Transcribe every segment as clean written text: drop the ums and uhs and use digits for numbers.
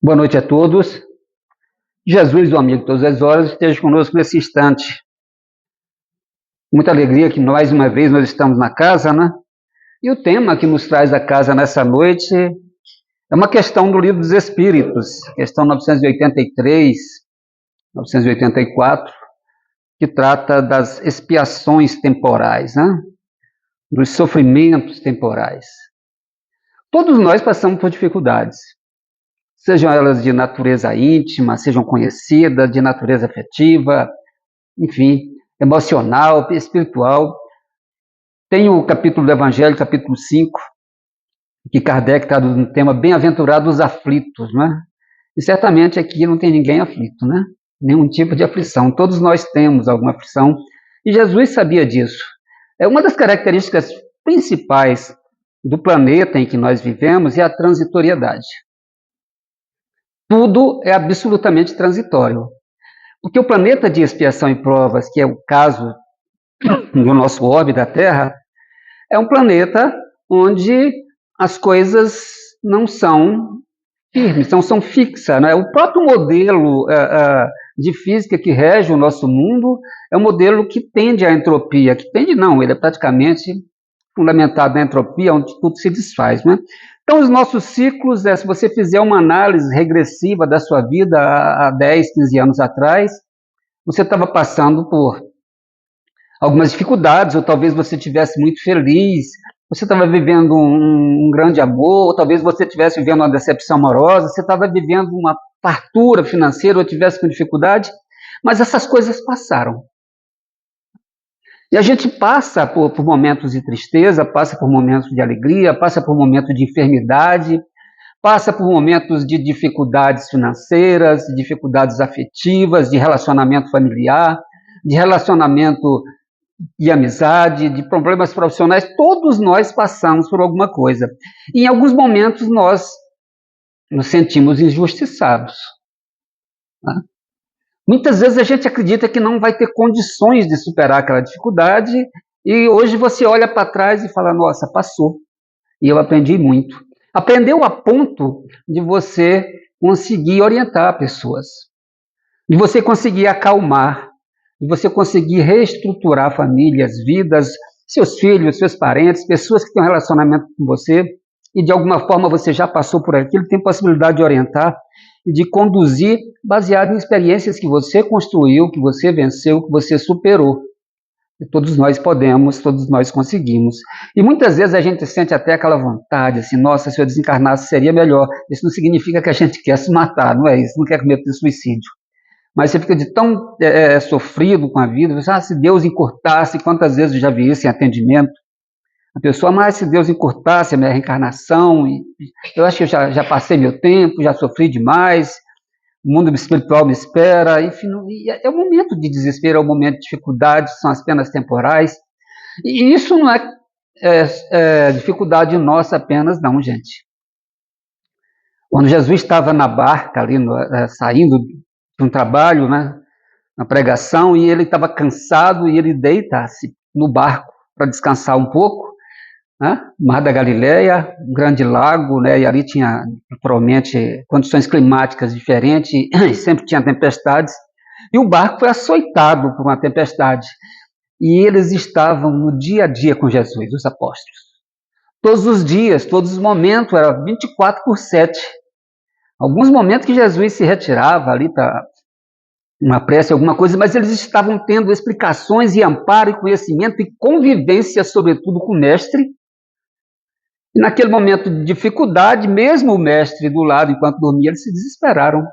Boa noite a todos. Jesus, o amigo de todas as horas, esteja conosco nesse instante. Muita alegria que mais uma vez nós estamos na casa, né? E o tema que nos traz a casa nessa noite é uma questão do Livro dos Espíritos, questão 983, 984, que trata das expiações temporais, né? Dos sofrimentos temporais. Todos nós passamos por dificuldades, sejam elas de natureza íntima, sejam conhecidas, de natureza afetiva, enfim, emocional, espiritual. Tem o capítulo do Evangelho, capítulo 5, que Kardec está no tema bem-aventurados aflitos, né? E certamente aqui não tem ninguém aflito, né? Nenhum tipo de aflição. Todos nós temos alguma aflição, e Jesus sabia disso. É uma das características principais do planeta em que nós vivemos é a transitoriedade. Tudo é absolutamente transitório. Porque o planeta de expiação e provas, que é o caso do nosso orbe da Terra, é um planeta onde as coisas não são firmes, não são fixas, né? O próprio modelo de física que rege o nosso mundo é um modelo que tende à entropia, que tende não, ele é praticamente fundamentado na entropia, onde tudo se desfaz, né? Então, os nossos ciclos, se você fizer uma análise regressiva da sua vida há 10, 15 anos atrás, você estava passando por algumas dificuldades, ou talvez você estivesse muito feliz, você estava vivendo um grande amor, ou talvez você estivesse vivendo uma decepção amorosa, você estava vivendo uma fartura financeira, ou estivesse com dificuldade, mas essas coisas passaram. E a gente passa por momentos de tristeza, passa por momentos de alegria, passa por momentos de enfermidade, passa por momentos de dificuldades financeiras, de dificuldades afetivas, de relacionamento familiar, de relacionamento de amizade, de problemas profissionais. Todos nós passamos por alguma coisa. E em alguns momentos nós nos sentimos injustiçados. Né? Muitas vezes a gente acredita que não vai ter condições de superar aquela dificuldade, e hoje você olha para trás e fala, nossa, passou, e eu aprendi muito. Aprendeu a ponto de você conseguir orientar pessoas, de você conseguir acalmar, de você conseguir reestruturar famílias, vidas, seus filhos, seus parentes, pessoas que têm um relacionamento com você, e de alguma forma você já passou por aquilo, tem possibilidade de orientar e de conduzir baseado em experiências que você construiu, que você venceu, que você superou. E todos nós podemos, todos nós conseguimos. E muitas vezes a gente sente até aquela vontade, assim, nossa, se eu desencarnasse seria melhor. Isso não significa que a gente quer se matar, não é isso, não quer cometer suicídio. Mas você fica de tão sofrido com a vida, você, se Deus encurtasse, quantas vezes eu já vi isso em atendimento, a pessoa, mas se Deus encurtasse a minha reencarnação, eu acho que eu já passei meu tempo, já sofri demais, o mundo espiritual me espera, enfim, é um momento de desespero, é um momento de dificuldade, são apenas temporais, e isso não é dificuldade nossa apenas, não, gente. Quando Jesus estava na barca, ali, saindo de um trabalho, né, na pregação, e ele estava cansado, e ele deita-se no barco para descansar um pouco, né? Mar da Galileia, um grande lago, né? E ali tinha, naturalmente, condições climáticas diferentes, e sempre tinha tempestades, e o barco foi açoitado por uma tempestade, e eles estavam no dia a dia com Jesus, os apóstolos. Todos os dias, todos os momentos, era 24/7. Alguns momentos que Jesus se retirava ali para uma prece, alguma coisa, mas eles estavam tendo explicações e amparo e conhecimento e convivência, sobretudo, com o mestre. E naquele momento de dificuldade, mesmo o mestre do lado, enquanto dormia, eles se desesperaram.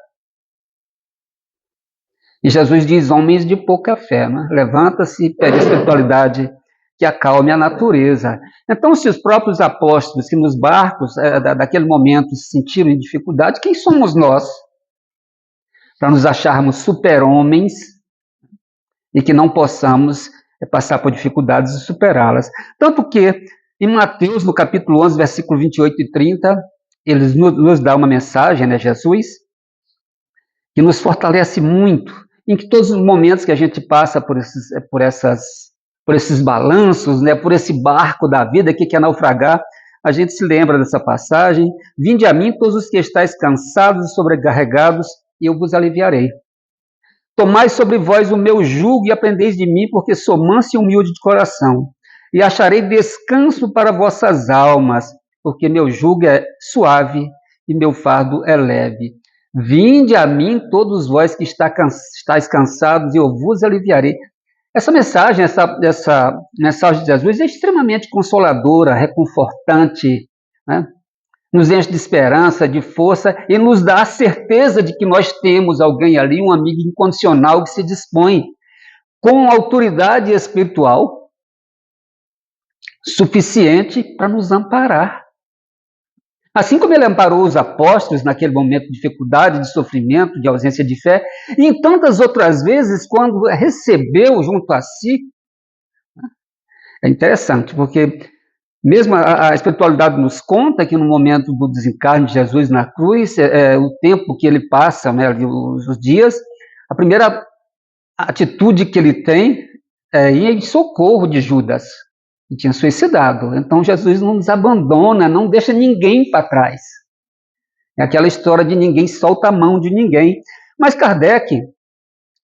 E Jesus diz, homens de pouca fé, né? Levanta-se e pede a espiritualidade que acalme a natureza. Então, se os próprios apóstolos que nos barcos daquele momento se sentiram em dificuldade, quem somos nós para nos acharmos super-homens e que não possamos passar por dificuldades e superá-las? Tanto que em Mateus, no capítulo 11, versículo 28 e 30, ele nos dá uma mensagem, né, Jesus, que nos fortalece muito, em que todos os momentos que a gente passa por esses balanços, né, por esse barco da vida que quer naufragar, a gente se lembra dessa passagem: vinde a mim todos os que estáis cansados e sobrecarregados, e eu vos aliviarei. Tomai sobre vós o meu jugo e aprendeis de mim, porque sou manso e humilde de coração, e acharei descanso para vossas almas, porque meu jugo é suave e meu fardo é leve. Vinde a mim todos vós que estáis cansados, e eu vos aliviarei. Essa mensagem de Jesus é extremamente consoladora, reconfortante, né? Nos enche de esperança, de força e nos dá a certeza de que nós temos alguém ali, um amigo incondicional que se dispõe com autoridade espiritual suficiente para nos amparar. Assim como ele amparou os apóstolos naquele momento de dificuldade, de sofrimento, de ausência de fé, e em tantas outras vezes, quando recebeu junto a si. É interessante, porque mesmo a espiritualidade nos conta que no momento do desencarne de Jesus na cruz, o tempo que ele passa, né, os dias, a primeira atitude que ele tem é ir em socorro de Judas, que tinha suicidado. Então Jesus não nos abandona, não deixa ninguém para trás. É aquela história de ninguém solta a mão de ninguém. Mas Kardec,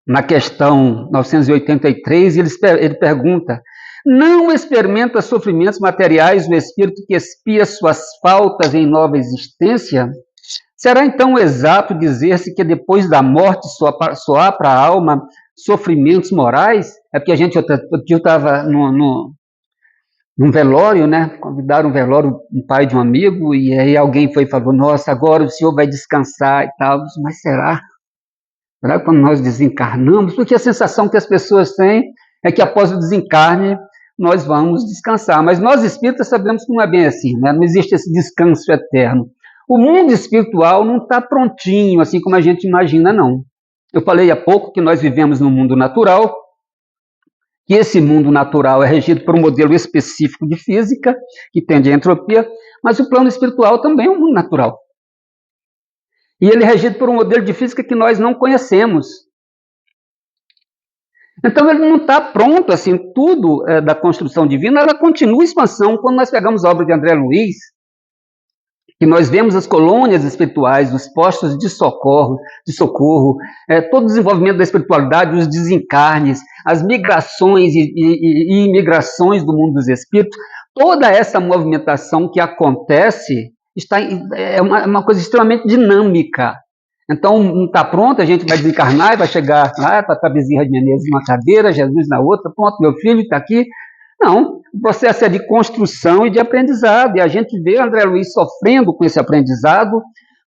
na questão 983, ele pergunta: não experimenta sofrimentos materiais o espírito que expia suas faltas em nova existência? Será então exato dizer-se que depois da morte só há para a alma sofrimentos morais? É porque eu estava num velório, né? Convidaram um velório, um pai de um amigo, e aí alguém foi e falou: nossa, agora o senhor vai descansar e tal. Mas será? Será que quando nós desencarnamos? Porque a sensação que as pessoas têm é que após o desencarne nós vamos descansar. Mas nós espíritas sabemos que não é bem assim, né? Não existe esse descanso eterno. O mundo espiritual não está prontinho, assim como a gente imagina, não. Eu falei há pouco que nós vivemos no mundo natural, que esse mundo natural é regido por um modelo específico de física, que tende à entropia, mas o plano espiritual também é um mundo natural. E ele é regido por um modelo de física que nós não conhecemos. Então ele não está pronto, assim, tudo da construção divina, ela continua em expansão. Quando nós pegamos a obra de André Luiz, que nós vemos as colônias espirituais, os postos de socorro, todo o desenvolvimento da espiritualidade, os desencarnes, as migrações e imigrações do mundo dos espíritos, toda essa movimentação que acontece é uma coisa extremamente dinâmica. Então, não está pronto, a gente vai desencarnar e vai chegar lá, para a Bezerra de Menezes numa cadeira, Jesus na outra, pronto, meu filho está aqui. Não, o processo é de construção e de aprendizado, e a gente vê André Luiz sofrendo com esse aprendizado,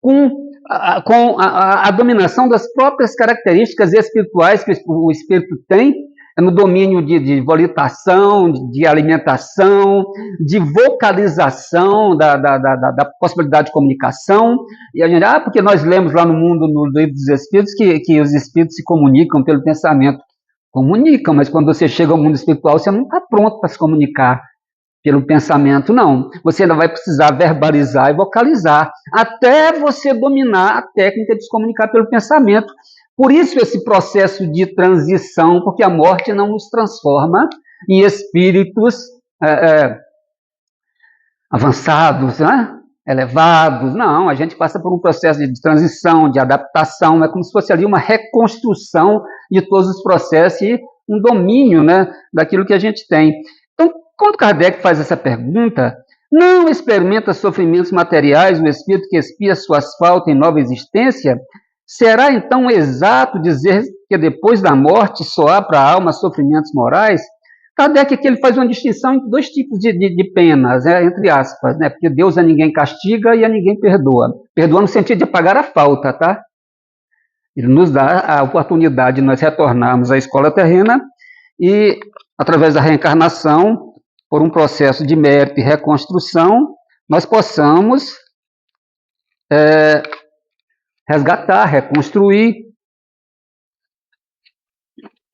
com a dominação das próprias características espirituais que o espírito tem, no domínio de volitação, de alimentação, de vocalização da possibilidade de comunicação. E a gente, porque nós lemos lá no mundo, no livro dos espíritos, que os espíritos se comunicam pelo pensamento. Comunicam, mas quando você chega ao mundo espiritual, você não está pronto para se comunicar pelo pensamento, não. Você ainda vai precisar verbalizar e vocalizar, até você dominar a técnica de se comunicar pelo pensamento. Por isso esse processo de transição, porque a morte não nos transforma em espíritos avançados, né? Elevados. Não, a gente passa por um processo de transição, de adaptação, é como se fosse ali uma reconstrução de todos os processos e um domínio, né, daquilo que a gente tem. Então, quando Kardec faz essa pergunta, não experimenta sofrimentos materiais o espírito que expia suas faltas em nova existência? Será então exato dizer que depois da morte só há para a alma sofrimentos morais? Kardec aqui ele faz uma distinção entre dois tipos de penas, entre aspas, né? Porque Deus a ninguém castiga e a ninguém perdoa. Perdoa no sentido de apagar a falta, tá? Ele nos dá a oportunidade de nós retornarmos à escola terrena e, através da reencarnação, por um processo de mérito e reconstrução, nós possamos resgatar, reconstruir,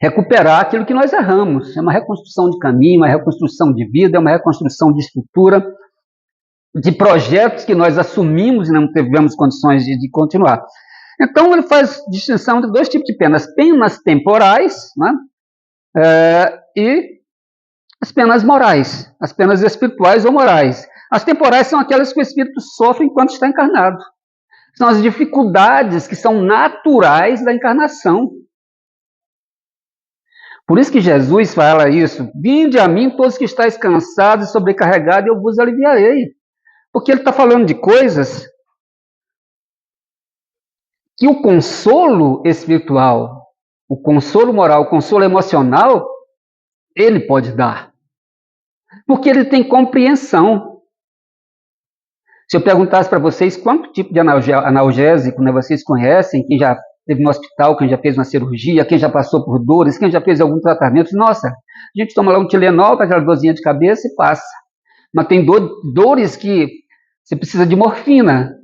recuperar aquilo que nós erramos. É uma reconstrução de caminho, uma reconstrução de vida, é uma reconstrução de estrutura, de projetos que nós assumimos e não tivemos condições de continuar. Então, ele faz distinção entre dois tipos de penas: penas temporais, né? E as penas morais, as penas espirituais ou morais. As temporais são aquelas que o espírito sofre enquanto está encarnado. São as dificuldades que são naturais da encarnação. Por isso que Jesus fala isso: vinde a mim todos que estáis cansados e sobrecarregados, e eu vos aliviarei. Porque ele está falando de coisas que o consolo espiritual, o consolo moral, o consolo emocional, ele pode dar. Porque ele tem compreensão. Se eu perguntasse para vocês quanto tipo de analgésico, né, vocês conhecem, quem já esteve no hospital, quem já fez uma cirurgia, quem já passou por dores, quem já fez algum tratamento, nossa, a gente toma lá um Tilenol para aquela dorzinha de cabeça e passa. Mas tem dores que você precisa de morfina.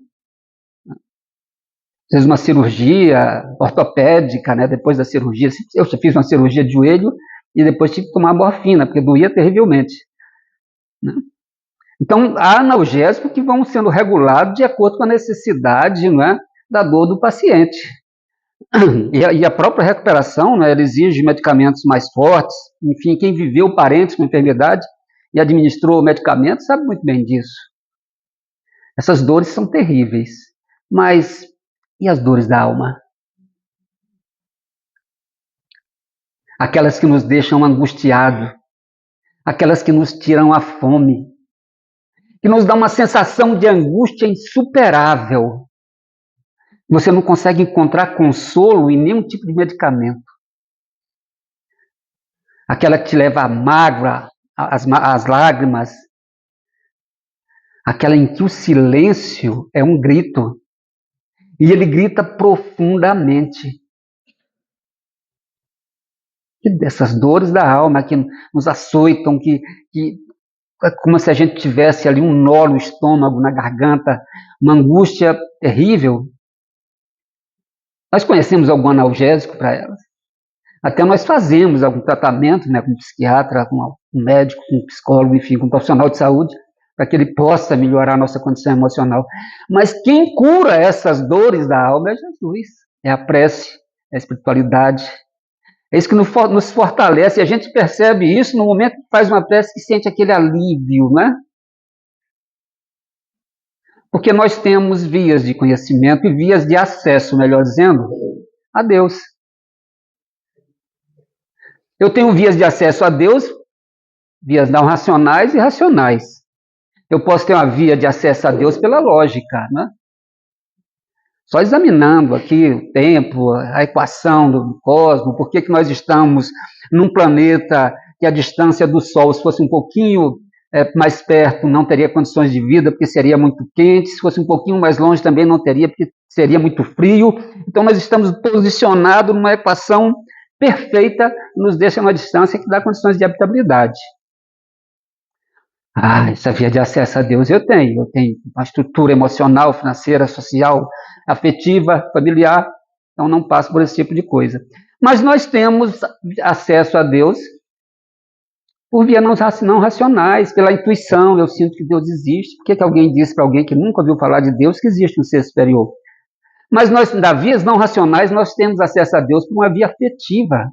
Fez uma cirurgia ortopédica, né, depois da cirurgia. Eu já fiz uma cirurgia de joelho e depois tive que tomar morfina, porque doía terrivelmente. Né? Então, há analgésicos que vão sendo regulados de acordo com a necessidade, né, da dor do paciente. E a própria recuperação, né, ela exige medicamentos mais fortes. Enfim, quem viveu parentes com enfermidade e administrou medicamentos sabe muito bem disso. Essas dores são terríveis. Mas e as dores da alma? Aquelas que nos deixam angustiados, aquelas que nos tiram a fome, que nos dá uma sensação de angústia insuperável. Você não consegue encontrar consolo em nenhum tipo de medicamento. Aquela que te leva à mágoa, às lágrimas. Aquela em que o silêncio é um grito. E ele grita profundamente. E dessas dores da alma que nos açoitam, que como se a gente tivesse ali um nó no estômago, na garganta, uma angústia terrível. Nós conhecemos algum analgésico para elas. Até nós fazemos algum tratamento, né, com um psiquiatra, com um médico, com um psicólogo, enfim, com um profissional de saúde, para que ele possa melhorar a nossa condição emocional. Mas quem cura essas dores da alma é Jesus. É a prece, é a espiritualidade. É isso que nos fortalece. E a gente percebe isso no momento que faz uma prece, que sente aquele alívio, né? Porque nós temos vias de conhecimento e vias de acesso, melhor dizendo, a Deus. Eu tenho vias de acesso a Deus, vias não racionais e racionais. Eu posso ter uma via de acesso a Deus pela lógica, né? Só examinando aqui o tempo, a equação do cosmos, por que nós estamos num planeta que a distância do Sol, se fosse um pouquinho mais perto, não teria condições de vida, porque seria muito quente, se fosse um pouquinho mais longe também não teria, porque seria muito frio. Então nós estamos posicionados numa equação perfeita, nos deixa uma distância que dá condições de habitabilidade. Essa via de acesso a Deus eu tenho uma estrutura emocional, financeira, social, afetiva, familiar, então não passo por esse tipo de coisa. Mas nós temos acesso a Deus por vias não racionais, pela intuição. Eu sinto que Deus existe. Por que alguém disse para alguém que nunca ouviu falar de Deus que existe um ser superior? Mas nós, da vias não racionais, nós temos acesso a Deus por uma via afetiva.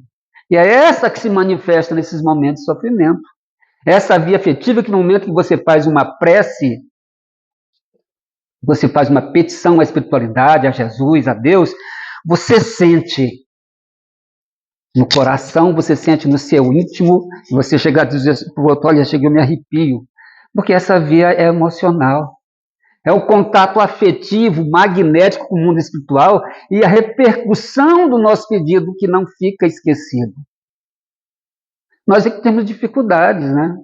E é essa que se manifesta nesses momentos de sofrimento. Essa via afetiva que no momento que você faz uma prece, você faz uma petição à espiritualidade, a Jesus, a Deus, você sente no coração, você sente no seu íntimo, e você chega a dizer para o outro, olha, cheguei, eu me arrepio. Porque essa via é emocional. É o contato afetivo, magnético com o mundo espiritual e a repercussão do nosso pedido que não fica esquecido. Nós é que temos dificuldades, né?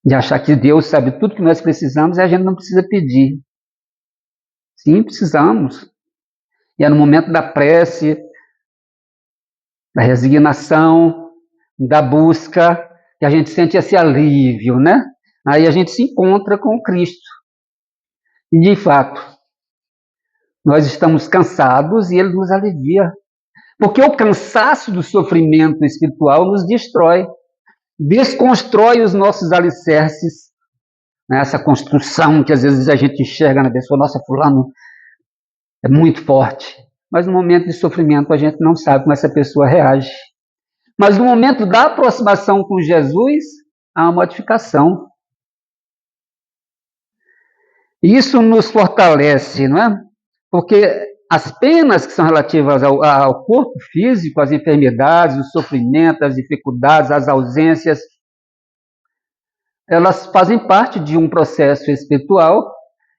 De achar que Deus sabe tudo que nós precisamos e a gente não precisa pedir. Sim, precisamos. E é no momento da prece, da resignação, da busca, que a gente sente esse alívio, né? Aí a gente se encontra com Cristo. E, de fato, nós estamos cansados e Ele nos alivia. Porque o cansaço do sofrimento espiritual nos destrói, desconstrói os nossos alicerces, né? Essa construção que às vezes a gente enxerga na pessoa, nossa, fulano é muito forte. Mas no momento de sofrimento a gente não sabe como essa pessoa reage. Mas no momento da aproximação com Jesus, há uma modificação. Isso nos fortalece, não é? Porque as penas que são relativas ao corpo físico, às enfermidades, os sofrimentos, as dificuldades, as ausências, elas fazem parte de um processo espiritual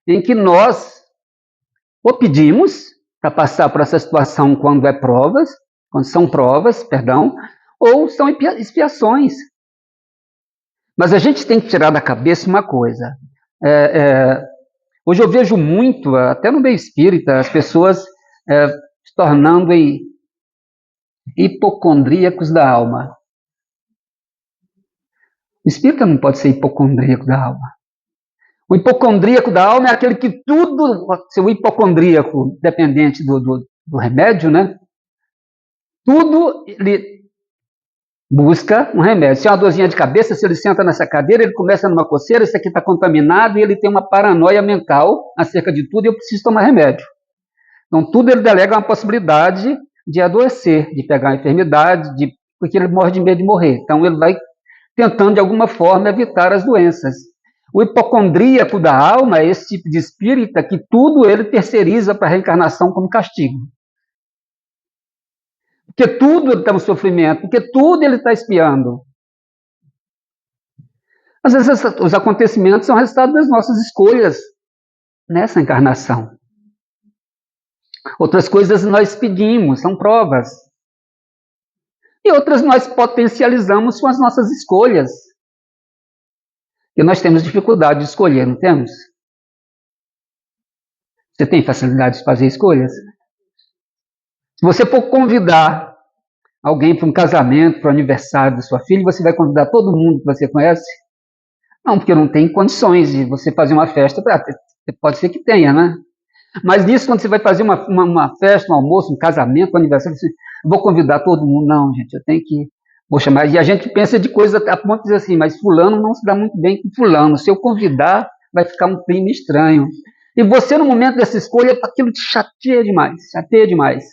em que nós ou pedimos para passar por essa situação quando são provas, perdão, ou são expiações. Mas a gente tem que tirar da cabeça uma coisa. Hoje eu vejo muito, até no meio espírita, as pessoas se tornando hipocondríacos da alma. O espírita não pode ser hipocondríaco da alma. O hipocondríaco da alma é aquele que tudo, seu hipocondríaco dependente do remédio, né? Tudo ele busca um remédio. Se é uma dorzinha de cabeça, se ele senta nessa cadeira, ele começa numa coceira, isso aqui está contaminado, e ele tem uma paranoia mental acerca de tudo, e eu preciso tomar remédio. Então, tudo ele delega uma possibilidade de adoecer, de pegar uma enfermidade, porque ele morre de medo de morrer. Então, ele vai tentando, de alguma forma, evitar as doenças. O hipocondríaco da alma é esse tipo de espírita que tudo ele terceiriza para a reencarnação como castigo. Porque tudo ele está no sofrimento, porque tudo ele está espiando. Às vezes os acontecimentos são resultado das nossas escolhas nessa encarnação. Outras coisas nós pedimos, são provas. E outras nós potencializamos com as nossas escolhas. E nós temos dificuldade de escolher, não temos? Você tem facilidade de fazer escolhas? Se você for convidar alguém para um casamento, para o aniversário da sua filha, você vai convidar todo mundo que você conhece? Não, porque não tem condições de você fazer uma festa. Pode ser que tenha, né? Mas nisso, quando você vai fazer uma festa, um almoço, um casamento, um aniversário, você vou convidar todo mundo. Não, gente, eu tenho que... Vou chamar. E a gente pensa de coisa a ponto de dizer assim, mas fulano não se dá muito bem com fulano. Se eu convidar, vai ficar um clima estranho. E você, no momento dessa escolha, aquilo te chateia demais.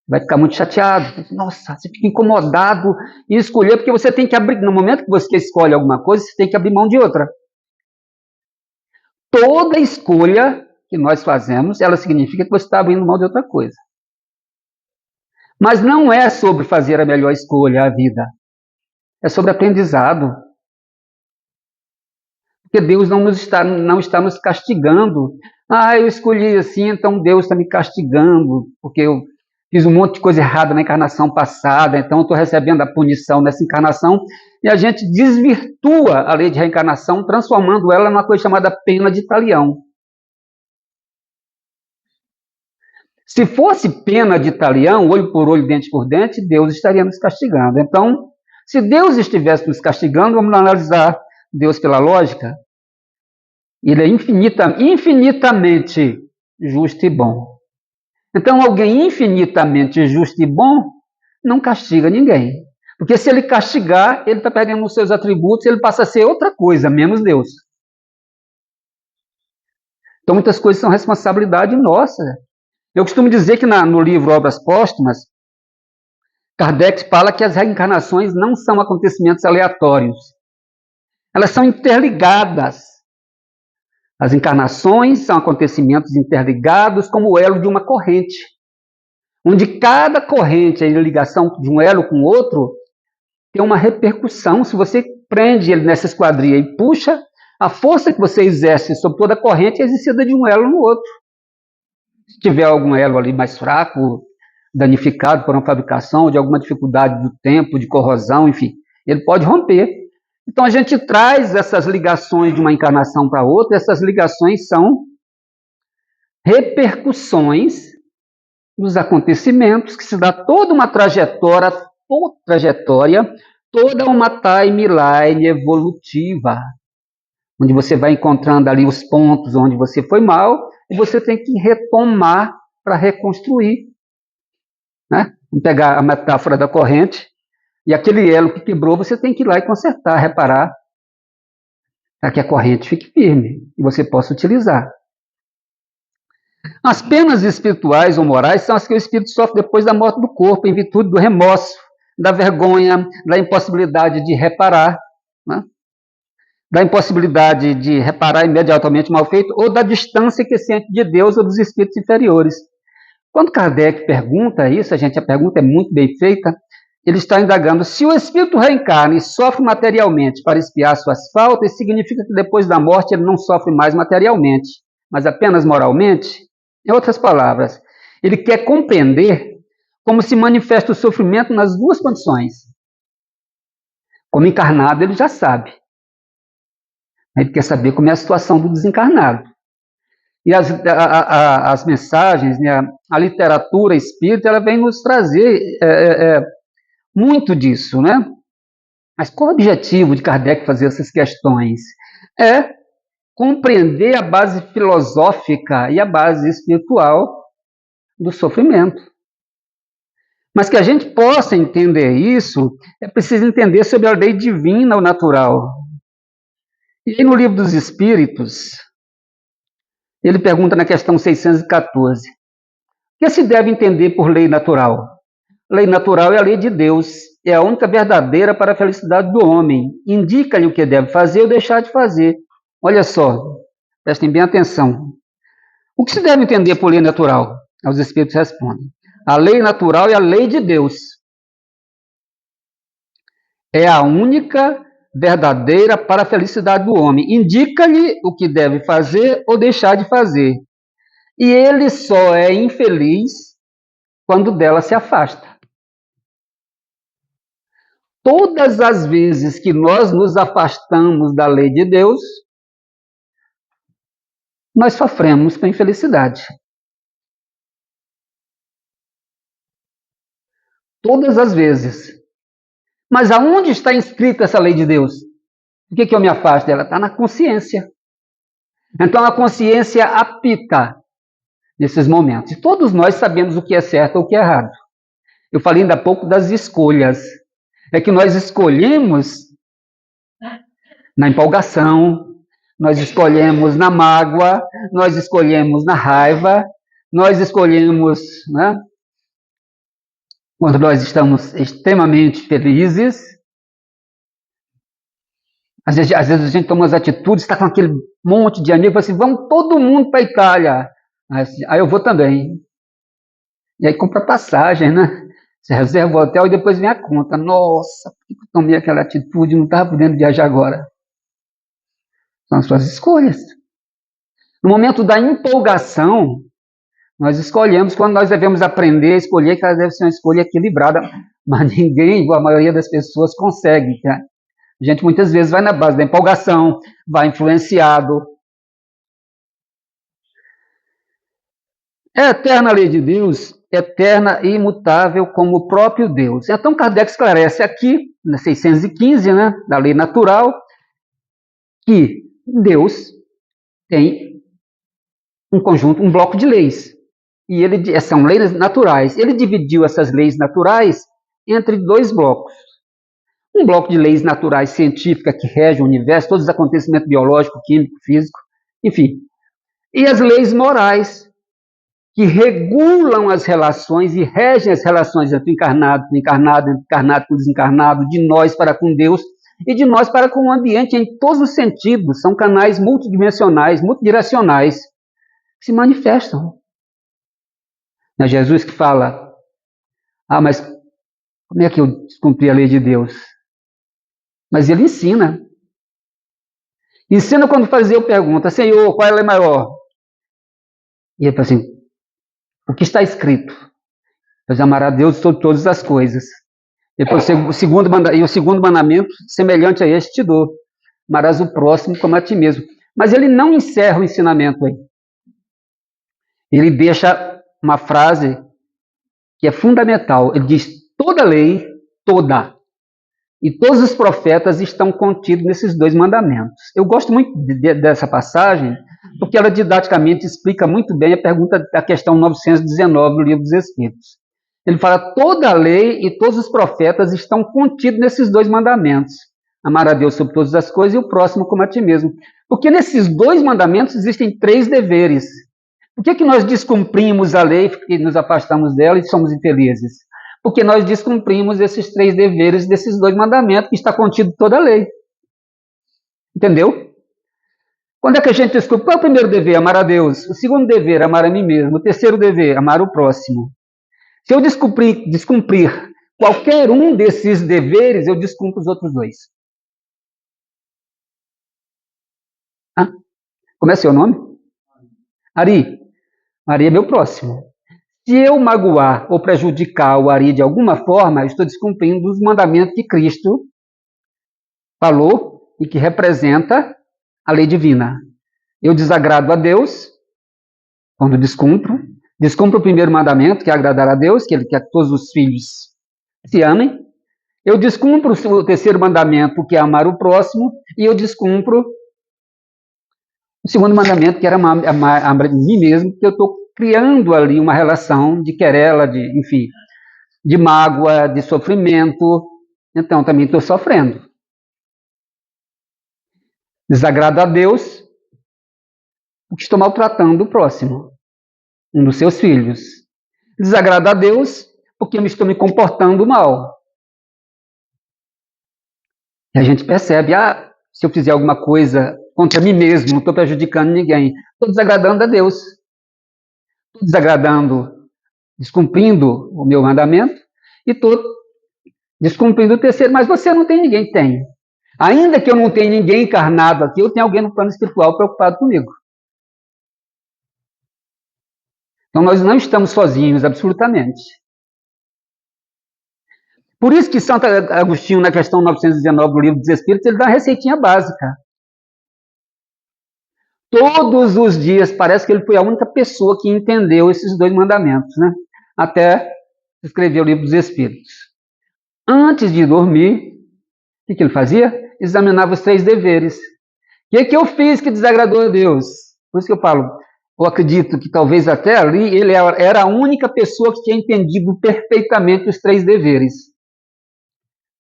Vai ficar muito chateado. Nossa, você fica incomodado em escolher, porque você tem que abrir... No momento que você escolhe alguma coisa, você tem que abrir mão de outra. Toda escolha que nós fazemos, ela significa que você está abrindo mão de outra coisa. Mas não é sobre fazer a melhor escolha, a vida. É sobre aprendizado. Porque Deus não está nos castigando. Ah, eu escolhi assim, então Deus está me castigando, porque eu fiz um monte de coisa errada na encarnação passada, então eu estou recebendo a punição nessa encarnação, e a gente desvirtua a lei de reencarnação, transformando ela numa coisa chamada pena de talião. Se fosse pena de talião, olho por olho, dente por dente, Deus estaria nos castigando. Então, se Deus estivesse nos castigando, vamos analisar Deus pela lógica, ele é infinitamente justo e bom. Então, alguém infinitamente justo e bom não castiga ninguém. Porque se ele castigar, ele está perdendo os seus atributos, ele passa a ser outra coisa, menos Deus. Então, muitas coisas são responsabilidade nossa. Eu costumo dizer que no livro Obras Póstumas, Kardec fala que as reencarnações não são acontecimentos aleatórios. Elas são interligadas. As encarnações são acontecimentos interligados como o elo de uma corrente, onde cada corrente, a ligação de um elo com o outro, tem uma repercussão. Se você prende ele nessa esquadria e puxa, a força que você exerce sobre toda a corrente é exercida de um elo no outro. Se tiver algum elo ali mais fraco, danificado por uma fabricação, de alguma dificuldade do tempo, de corrosão, enfim, ele pode romper. Então a gente traz essas ligações de uma encarnação para outra, essas ligações são repercussões dos acontecimentos, que se dá toda uma trajetória, toda uma timeline evolutiva, onde você vai encontrando ali os pontos onde você foi mal, e você tem que retomar para reconstruir. Né? Vamos pegar a metáfora da corrente, e aquele elo que quebrou, você tem que ir lá e consertar, reparar, para que a corrente fique firme e você possa utilizar. As penas espirituais ou morais são as que o espírito sofre depois da morte do corpo, em virtude do remorso, da vergonha, da impossibilidade de reparar. Né? da impossibilidade de reparar imediatamente o mal feito, ou da distância que sente de Deus ou dos espíritos inferiores. Quando Kardec pergunta isso, a pergunta é muito bem feita, ele está indagando: se o espírito reencarna e sofre materialmente para expiar suas faltas, significa que depois da morte ele não sofre mais materialmente, mas apenas moralmente? Em outras palavras, ele quer compreender como se manifesta o sofrimento nas duas condições. Como encarnado, ele já sabe. Ele quer saber como é a situação do desencarnado. E as mensagens, né, a literatura espírita, ela vem nos trazer muito disso, né? Mas qual o objetivo de Kardec fazer essas questões? É compreender a base filosófica e a base espiritual do sofrimento. Mas que a gente possa entender isso, é preciso entender sobre a lei divina ou natural. E no Livro dos Espíritos, ele pergunta na questão 614, o que se deve entender por lei natural? Lei natural é a lei de Deus, é a única verdadeira para a felicidade do homem. Indica-lhe o que deve fazer ou deixar de fazer. Olha só, prestem bem atenção. O que se deve entender por lei natural? Os Espíritos respondem: a lei natural é a lei de Deus. É a única verdadeira para a felicidade do homem. Indica-lhe o que deve fazer ou deixar de fazer. E ele só é infeliz quando dela se afasta. Todas as vezes que nós nos afastamos da lei de Deus, nós sofremos com infelicidade. Todas as vezes. Mas aonde está inscrita essa lei de Deus? Por que eu me afasto dela? Está na consciência. Então a consciência apita nesses momentos. E todos nós sabemos o que é certo ou o que é errado. Eu falei ainda há pouco das escolhas. É que nós escolhemos na empolgação, nós escolhemos na mágoa, nós escolhemos na raiva, nós escolhemos, né, quando nós estamos extremamente felizes. Às vezes a gente toma as atitudes, está com aquele monte de amigos, assim, vamos todo mundo para a Itália. Aí eu vou também. E aí compra passagem, né? Você reserva o hotel e depois vem a conta. Nossa, por que eu tomei aquela atitude? Não estava podendo viajar agora. São as suas escolhas. No momento da empolgação, nós escolhemos quando nós devemos aprender a escolher, que ela deve ser uma escolha equilibrada. Mas ninguém, a maioria das pessoas, consegue. Tá? A gente muitas vezes vai na base da empolgação, vai influenciado. É a eterna lei de Deus, eterna e imutável como o próprio Deus. Então Kardec esclarece aqui, na 615, né, da lei natural, que Deus tem um conjunto, um bloco de leis. E são leis naturais. Ele dividiu essas leis naturais entre dois blocos. Um bloco de leis naturais científicas que regem o universo, todos os acontecimentos biológicos, químicos, físicos, enfim. E as leis morais, que regulam as relações e regem as relações entre o encarnado com o encarnado, entre o encarnado com o desencarnado, de nós para com Deus e de nós para com o ambiente em todos os sentidos. São canais multidimensionais, multidirecionais, que se manifestam. É Jesus que fala: mas como é que eu descumpri a lei de Deus? Mas ele ensina. Ensina quando fazer eu pergunto: Senhor, qual é a lei maior? E ele fala assim: o que está escrito? Deus amará a Deus sobre todas as coisas. Depois o segundo mandamento, semelhante a este, te dou: amarás o próximo como a ti mesmo. Mas ele não encerra o ensinamento aí. Ele deixa uma frase que é fundamental. Ele diz: toda lei, toda, e todos os profetas estão contidos nesses dois mandamentos. Eu gosto muito dessa passagem, porque ela didaticamente explica muito bem a questão 919 do Livro dos Espíritos. Ele fala: toda a lei e todos os profetas estão contidos nesses dois mandamentos. Amar a Deus sobre todas as coisas e o próximo como a ti mesmo. Porque nesses dois mandamentos existem 3 deveres. Por que nós descumprimos a lei e nos afastamos dela e somos infelizes? Porque nós descumprimos esses 3 deveres desses 2 mandamentos que está contido toda a lei. Entendeu? Quando é que a gente descobre qual é o primeiro dever? Amar a Deus. O segundo dever, amar a mim mesmo. O terceiro dever, amar o próximo. Se eu descumprir qualquer um desses deveres, eu descumpro os outros dois. Ah, como é seu nome? Ari. Ari é meu próximo. Se eu magoar ou prejudicar o Ari de alguma forma, eu estou descumprindo os mandamentos que Cristo falou e que representa a lei divina. Eu desagrado a Deus quando descumpro. Descumpro o primeiro mandamento, que é agradar a Deus, que Ele quer que todos os filhos se amem. Eu descumpro o terceiro mandamento, que é amar o próximo, e eu descumpro o segundo mandamento, que era amar a mim mesmo, porque eu estou criando ali uma relação de querela, enfim, de mágoa, de sofrimento. Então, também estou sofrendo. Desagrado a Deus, porque estou maltratando o próximo, um dos seus filhos. Desagrado a Deus, porque eu estou me comportando mal. E a gente percebe, se eu fizer alguma coisa contra mim mesmo, não estou prejudicando ninguém, estou desagradando a Deus. Estou desagradando, descumprindo o meu mandamento, e estou descumprindo o terceiro, mas você não tem ninguém, tem. Ainda que eu não tenha ninguém encarnado aqui, eu tenho alguém no plano espiritual preocupado comigo. Então nós não estamos sozinhos, absolutamente. Por isso que Santo Agostinho, na questão 919 do Livro dos Espíritos, ele dá uma receitinha básica. Todos os dias, parece que ele foi a única pessoa que entendeu esses dois mandamentos, né? Até escrever o Livro dos Espíritos. Antes de dormir, o que ele fazia? Examinava os 3 deveres. O que eu fiz que desagradou a Deus? Por isso que eu falo, eu acredito que talvez até ali ele era a única pessoa que tinha entendido perfeitamente os 3 deveres.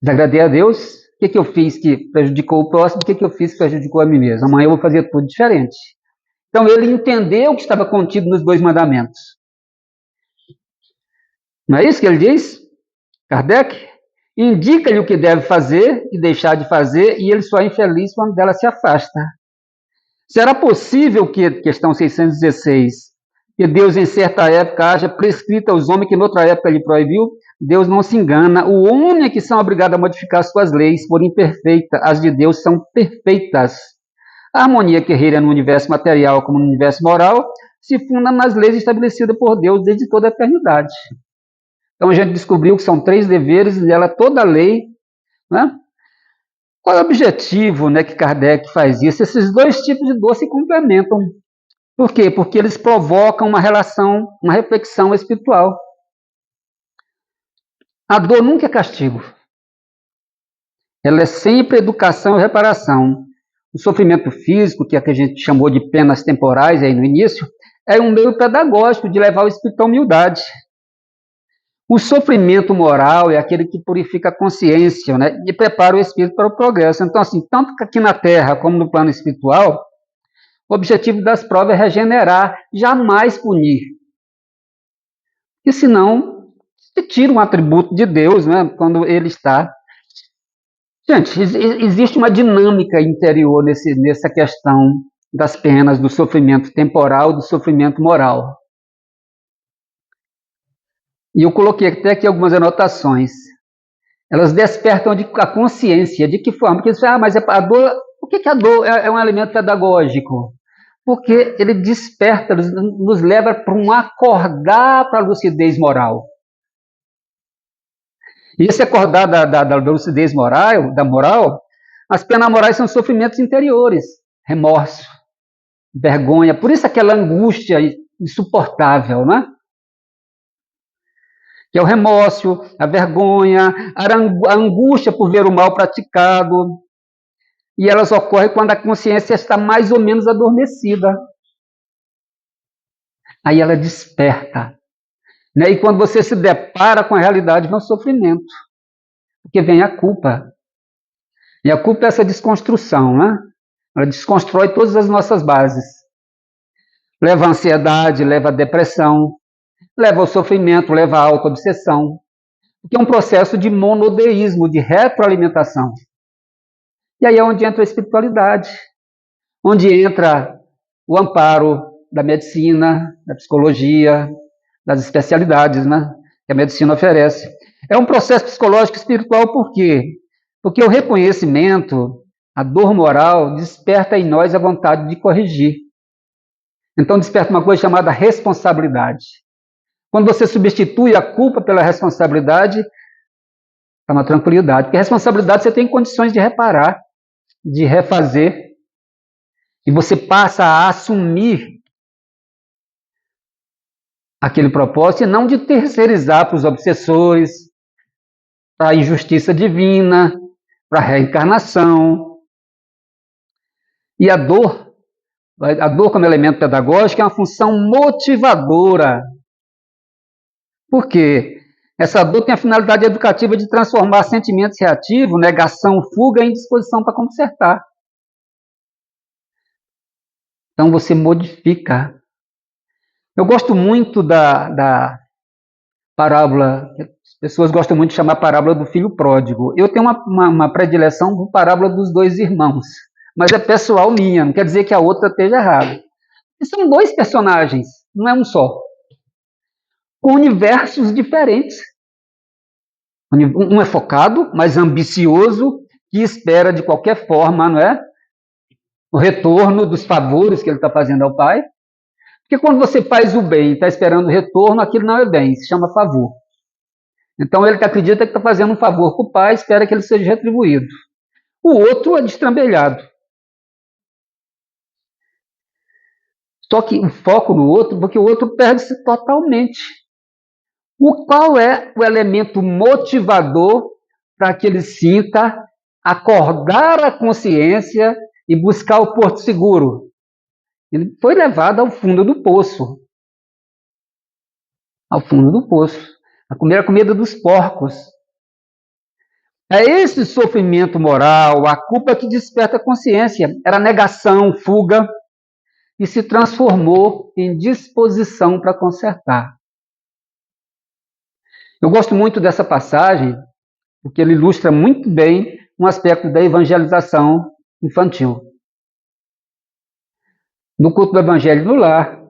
Desagradei a Deus, o que eu fiz que prejudicou o próximo, o que eu fiz que prejudicou a mim mesmo? Amanhã eu vou fazer tudo diferente. Então ele entendeu o que estava contido nos 2 mandamentos. Não é isso que ele diz? Kardec? Indica-lhe o que deve fazer e deixar de fazer, e ele só é infeliz quando dela se afasta. Será possível que, questão 616, que Deus em certa época haja prescrito aos homens que noutra época lhe proibiu? Deus não se engana. O homem é que são obrigados a modificar suas leis, por imperfeitas, as de Deus são perfeitas. A harmonia que reina no universo material como no universo moral se funda nas leis estabelecidas por Deus desde toda a eternidade. Então a gente descobriu que são 3 deveres, e ela toda a lei, né? Qual é o objetivo, né, que Kardec faz isso? Esses 2 tipos de dor se complementam. Por quê? Porque eles provocam uma relação, uma reflexão espiritual. A dor nunca é castigo. Ela é sempre educação e reparação. O sofrimento físico, que é o que a gente chamou de penas temporais aí no início, é um meio pedagógico de levar o espírito à humildade. O sofrimento moral é aquele que purifica a consciência, né, e prepara o espírito para o progresso. Então, assim, tanto aqui na Terra como no plano espiritual, o objetivo das provas é regenerar, jamais punir. E senão, você tira um atributo de Deus, né, quando ele está. Gente, existe uma dinâmica interior nessa questão das penas, do sofrimento temporal, do sofrimento moral. E eu coloquei até aqui algumas anotações. Elas despertam a consciência. De que forma? Porque você mas a dor, por que a dor é um elemento pedagógico? Porque ele desperta, nos leva para um acordar para a lucidez moral. E esse acordar da lucidez moral, da moral, as penas morais são sofrimentos interiores, remorso, vergonha, por isso aquela angústia insuportável, né? Que é o remorso, a vergonha, a angústia por ver o mal praticado. E elas ocorrem quando a consciência está mais ou menos adormecida. Aí ela desperta. Né? E quando você se depara com a realidade, vem o sofrimento. Porque vem a culpa. E a culpa é essa desconstrução, né? Ela desconstrói todas as nossas bases. Leva à ansiedade, leva à depressão, leva ao sofrimento, leva à autoobsessão. Porque é um processo de monodeísmo, de retroalimentação. E aí é onde entra a espiritualidade, onde entra o amparo da medicina, da psicologia, das especialidades, né, que a medicina oferece. É um processo psicológico espiritual por quê? Porque o reconhecimento, a dor moral, desperta em nós a vontade de corrigir. Então desperta uma coisa chamada responsabilidade. Quando você substitui a culpa pela responsabilidade, está uma tranquilidade. Porque a responsabilidade você tem condições de reparar, de refazer, e você passa a assumir aquele propósito e não de terceirizar para os obsessores, para a injustiça divina, para a reencarnação. E a dor como elemento pedagógico é uma função motivadora. Por quê? Essa dor tem a finalidade educativa de transformar sentimentos reativos, negação, fuga, em disposição para consertar. Então você modifica. Eu gosto muito da parábola, as pessoas gostam muito de chamar parábola do filho pródigo. Eu tenho uma predileção por parábola dos dois irmãos, mas é pessoal minha, não quer dizer que a outra esteja errada. São dois personagens, não é um só, com universos diferentes. Um é focado, mas ambicioso, que espera de qualquer forma, não é, o retorno dos favores que ele está fazendo ao pai. Porque quando você faz o bem e está esperando o retorno, aquilo não é bem, se chama favor. Então ele acredita que está fazendo um favor para o pai, espera que ele seja retribuído. O outro é destrambelhado. Só que o foco no outro, porque o outro perde-se totalmente. Qual é o elemento motivador para que ele sinta acordar a consciência e buscar o porto seguro? Ele foi levado ao fundo do poço. Ao fundo do poço. A comer a comida dos porcos. É esse sofrimento moral, a culpa que desperta a consciência. Era negação, fuga, e se transformou em disposição para consertar. Eu gosto muito dessa passagem, porque ele ilustra muito bem um aspecto da evangelização infantil. No culto do evangelho no lar,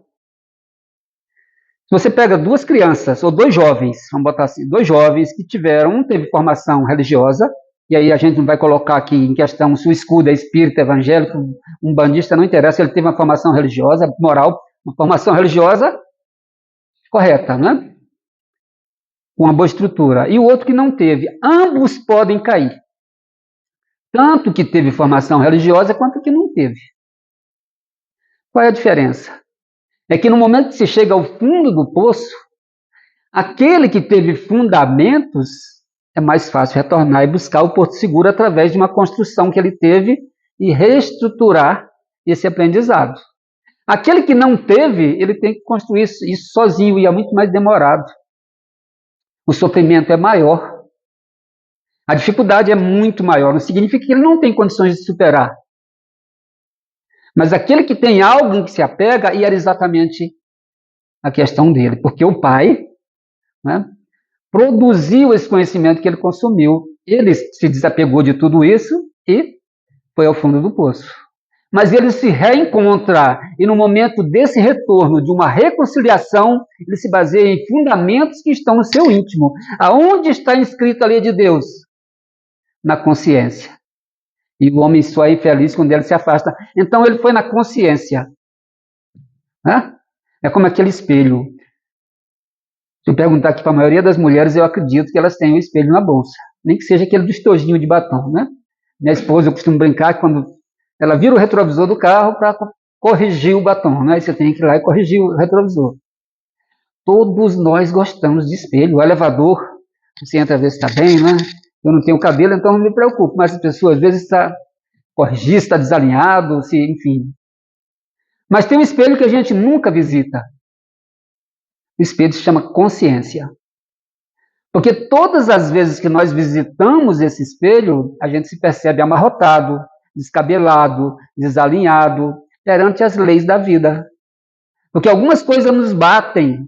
se você pega duas crianças, ou dois jovens, vamos botar assim, dois jovens que um teve formação religiosa, e aí a gente não vai colocar aqui em questão se o escudo é espírita, evangélico, um bandista, não interessa, ele teve uma formação religiosa, moral, uma formação religiosa correta, né? Com uma boa estrutura. E o outro que não teve. Ambos podem cair. Tanto que teve formação religiosa, quanto que não teve. Qual é a diferença? É que no momento que se chega ao fundo do poço, aquele que teve fundamentos, é mais fácil retornar e buscar o porto seguro através de uma construção que ele teve e reestruturar esse aprendizado. Aquele que não teve, ele tem que construir isso sozinho e é muito mais demorado. O sofrimento é maior. A dificuldade é muito maior. Não significa que ele não tem condições de superar. Mas aquele que tem algo em que se apega, e era exatamente a questão dele. Porque o pai, né, produziu esse conhecimento que ele consumiu. Ele se desapegou de tudo isso e foi ao fundo do poço. Mas ele se reencontra, e no momento desse retorno, de uma reconciliação, ele se baseia em fundamentos que estão no seu íntimo. Aonde está inscrita a lei de Deus? Na consciência. E o homem só é infeliz quando ele se afasta. Então ele foi na consciência. Né? É como aquele espelho. Se eu perguntar aqui para a maioria das mulheres, eu acredito que elas têm um espelho na bolsa. Nem que seja aquele do estojinho de batom. Né? Minha esposa, eu costumo brincar que quando ela vira o retrovisor do carro para corrigir o batom. Né? Aí você tem que ir lá e corrigir o retrovisor. Todos nós gostamos de espelho. O elevador, você entra a ver se está bem, né? Eu não tenho cabelo, então não me preocupo. Mas as pessoas, às vezes, está corrigido, está desalinhado, enfim. Mas tem um espelho que a gente nunca visita. O espelho se chama consciência. Porque todas as vezes que nós visitamos esse espelho, a gente se percebe amarrotado, descabelado, desalinhado, perante as leis da vida. Porque algumas coisas nos batem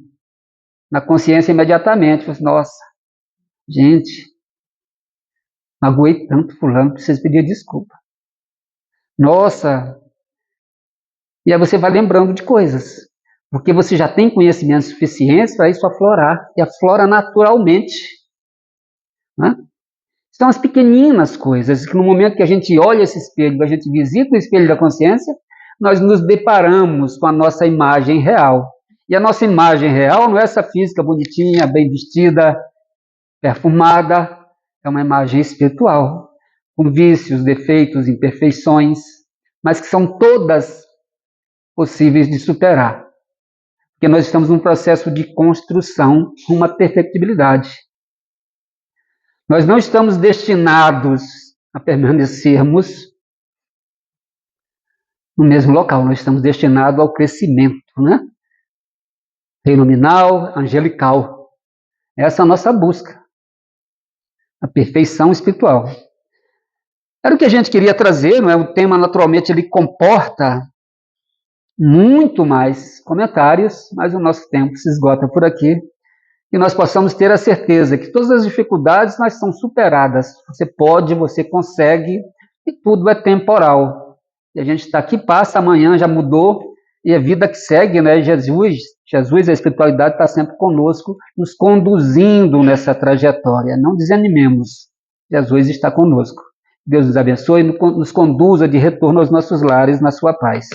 na consciência imediatamente. Nossa, gente, magoei tanto fulano, preciso pedir desculpa. Nossa, e aí você vai lembrando de coisas, porque você já tem conhecimento suficiente para isso aflorar, e aflora naturalmente, né? São as pequeninas coisas, que no momento que a gente olha esse espelho, a gente visita o espelho da consciência, nós nos deparamos com a nossa imagem real. E a nossa imagem real não é essa física bonitinha, bem vestida, perfumada, é uma imagem espiritual, com vícios, defeitos, imperfeições, mas que são todas possíveis de superar. Porque nós estamos num processo de construção rumo à perfectibilidade. Nós não estamos destinados a permanecermos no mesmo local, nós estamos destinados ao crescimento, né? Reino nominal, angelical. Essa é a nossa busca, a perfeição espiritual. Era o que a gente queria trazer, não é? O tema, naturalmente, ele comporta muito mais comentários, mas o nosso tempo se esgota por aqui. E nós possamos ter a certeza que todas as dificuldades nós são superadas. Você pode, você consegue, e tudo é temporal. E a gente está aqui, passa, amanhã já mudou, e a vida que segue, né? Jesus, a espiritualidade está sempre conosco, nos conduzindo nessa trajetória. Não desanimemos, Jesus está conosco. Deus nos abençoe e nos conduza de retorno aos nossos lares na sua paz.